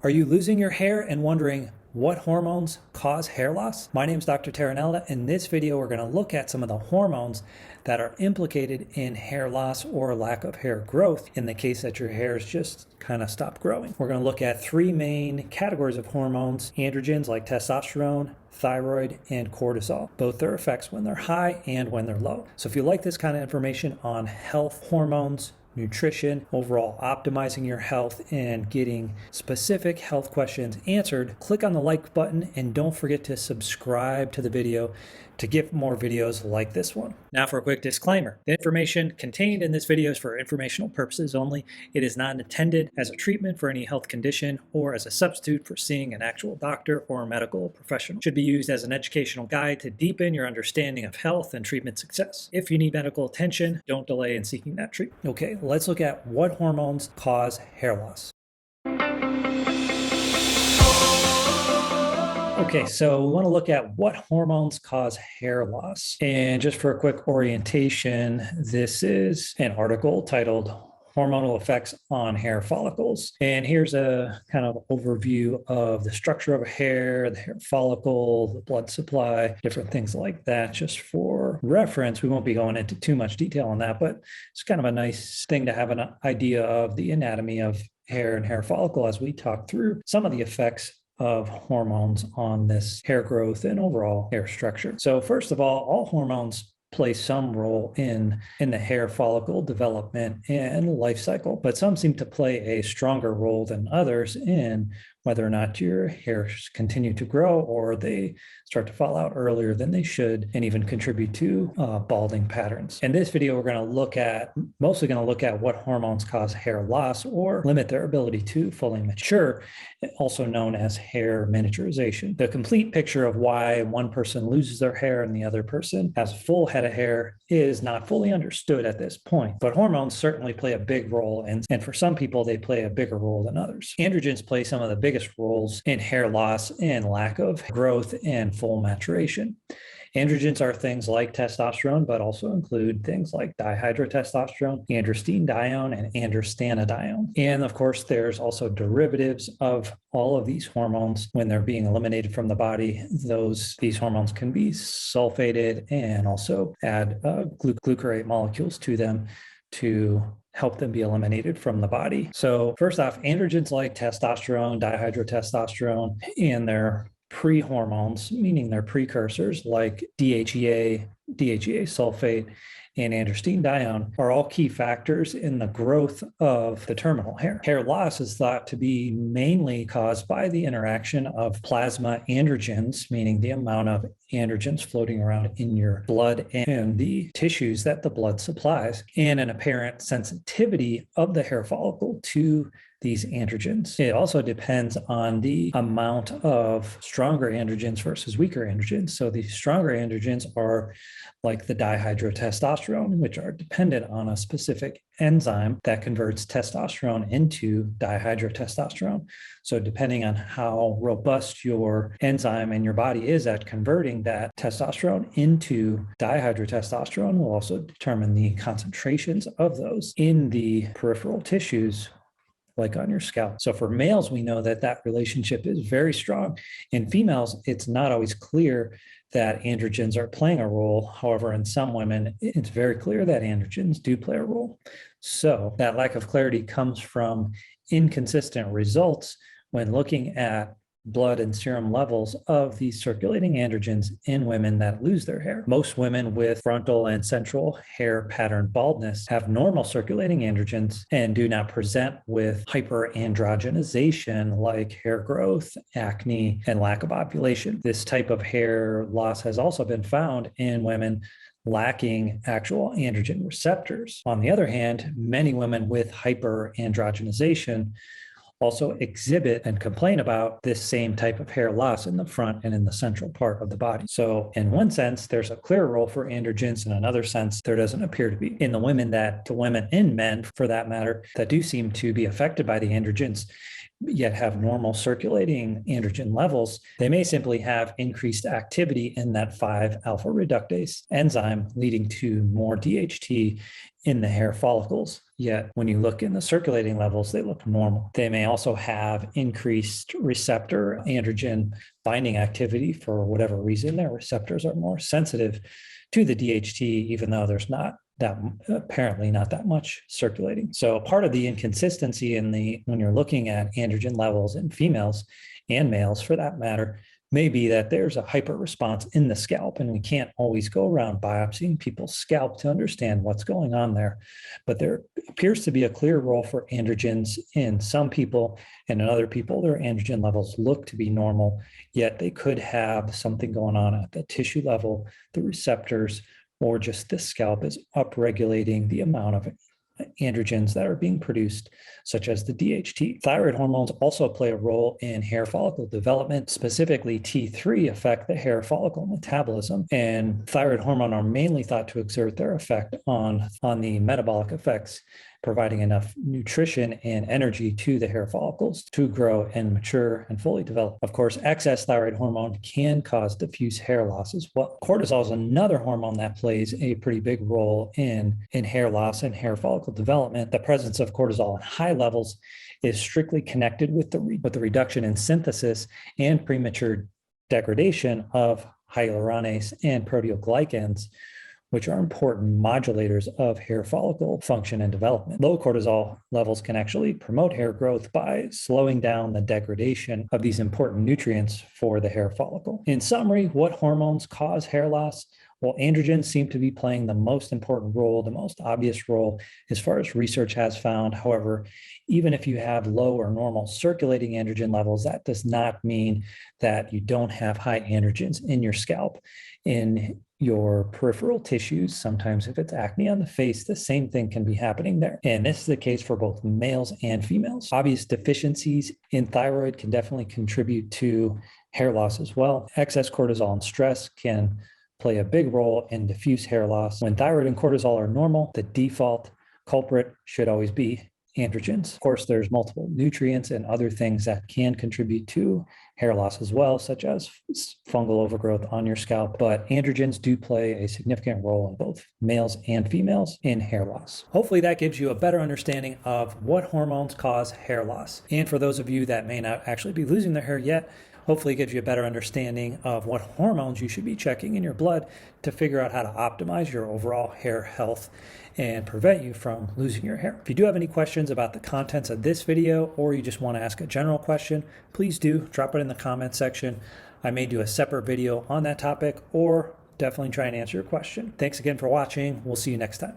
Are you losing your hair and wondering what hormones cause hair loss? My name is Dr. Taranella. In this video, we're going to look at some of the hormones that are implicated in hair loss or lack of hair growth in the case that your hairs just kind of stop growing. We're going to look at three main categories of hormones: androgens like testosterone, thyroid, and cortisol, both their effects when they're high and when they're low. So if you like this kind of information on health, hormones, nutrition, overall optimizing your health, and getting specific health questions answered, click on the like button and don't forget to subscribe to the video to get more videos like this one. Now for a quick disclaimer. The information contained in this video is for informational purposes only. It is not intended as a treatment for any health condition or as a substitute for seeing an actual doctor or medical professional. It should be used as an educational guide to deepen your understanding of health and treatment success. If you need medical attention, don't delay in seeking that treatment. Okay, let's look at what hormones cause hair loss. Okay, so we want to look at what hormones cause hair loss. And just for a quick orientation, this is an article titled Hormonal Effects on Hair Follicles. And here's a kind of overview of the structure of a hair, the hair follicle, the blood supply, different things like that. Just for reference, we won't be going into too much detail on that, but it's kind of a nice thing to have an idea of the anatomy of hair and hair follicle as we talk through some of the effects of hormones on this hair growth and overall hair structure. So first of all hormones play some role in the hair follicle development and life cycle, but some seem to play a stronger role than others in whether or not your hairs continue to grow or they start to fall out earlier than they should and even contribute to balding patterns. In this video, we're mostly going to look at what hormones cause hair loss or limit their ability to fully mature, also known as hair miniaturization. The complete picture of why one person loses their hair and the other person has a full head of hair is not fully understood at this point, but hormones certainly play a big role, and for some people, they play a bigger role than others. Androgens play some of the biggest roles in hair loss and lack of growth and full maturation. Androgens are things like testosterone, but also include things like dihydrotestosterone, androstenedione, and androstenedione. And of course, there's also derivatives of all of these hormones. When they're being eliminated from the body, these hormones can be sulfated and also add glucarate molecules to them to help them be eliminated from the body. So first off, androgens like testosterone, dihydrotestosterone, and their pre-hormones, meaning their precursors like DHEA sulfate, and androstenedione are all key factors in the growth of the terminal hair. Hair loss is thought to be mainly caused by the interaction of plasma androgens, meaning the amount of androgens floating around in your blood and the tissues that the blood supplies, and an apparent sensitivity of the hair follicle to these androgens. It also depends on the amount of stronger androgens versus weaker androgens. So the stronger androgens are like the dihydrotestosterone, which are dependent on a specific enzyme that converts testosterone into dihydrotestosterone. So depending on how robust your enzyme in your body is at converting that testosterone into dihydrotestosterone will also determine the concentrations of those in the peripheral tissues, like on your scalp. So for males, we know that relationship is very strong. In females, it's not always clear that androgens are playing a role. However, in some women, it's very clear that androgens do play a role. So that lack of clarity comes from inconsistent results when looking at blood and serum levels of these circulating androgens in women that lose their hair. Most women with frontal and central hair pattern baldness have normal circulating androgens and do not present with hyperandrogenization like hair growth, acne, and lack of ovulation. This type of hair loss has also been found in women lacking actual androgen receptors. On the other hand, many women with hyperandrogenization also exhibit and complain about this same type of hair loss in the front and in the central part of the body. So in one sense, there's a clear role for androgens. In another sense, there doesn't appear to be. In the women and men, for that matter, that do seem to be affected by the androgens, yet have normal circulating androgen levels, they may simply have increased activity in that 5-alpha reductase enzyme, leading to more DHT in the hair follicles. Yet when you look in the circulating levels, they look normal. They may also have increased receptor androgen binding activity for whatever reason. Their receptors are more sensitive to the DHT, even though there's apparently not that much circulating. So part of the inconsistency when you're looking at androgen levels in females and males for that matter, may be that there's a hyper response in the scalp, and we can't always go around biopsying people's scalp to understand what's going on there. But there appears to be a clear role for androgens in some people, and in other people, their androgen levels look to be normal, yet they could have something going on at the tissue level, the receptors, or just the scalp is upregulating the amount of androgens that are being produced, such as the DHT. Thyroid hormones also play a role in hair follicle development. Specifically, T3 affect the hair follicle metabolism, and thyroid hormone are mainly thought to exert their effect on the metabolic effects, providing enough nutrition and energy to the hair follicles to grow and mature and fully develop. Of course, excess thyroid hormone can cause diffuse hair loss as well. Cortisol is another hormone that plays a pretty big role in hair loss and hair follicle development. The presence of cortisol in high levels is strictly connected with the reduction in synthesis and premature degradation of hyaluronase and proteoglycans, which are important modulators of hair follicle function and development. Low cortisol levels can actually promote hair growth by slowing down the degradation of these important nutrients for the hair follicle. In summary, what hormones cause hair loss? Well, androgens seem to be playing the most important role, the most obvious role as far as research has found. However, even if you have low or normal circulating androgen levels, that does not mean that you don't have high androgens in your scalp, in your peripheral tissues. Sometimes if it's acne on the face, the same thing can be happening there. And this is the case for both males and females. Obvious deficiencies in thyroid can definitely contribute to hair loss as well. Excess cortisol and stress can play a big role in diffuse hair loss. When thyroid and cortisol are normal, the default culprit should always be androgens. Of course, there's multiple nutrients and other things that can contribute to hair loss as well, such as fungal overgrowth on your scalp. But androgens do play a significant role in both males and females in hair loss. Hopefully that gives you a better understanding of what hormones cause hair loss. And for those of you that may not actually be losing their hair yet, hopefully it gives you a better understanding of what hormones you should be checking in your blood to figure out how to optimize your overall hair health and prevent you from losing your hair. If you do have any questions about the contents of this video, or you just want to ask a general question, please do drop it in the comment section. I may do a separate video on that topic, or definitely try and answer your question. Thanks again for watching. We'll see you next time.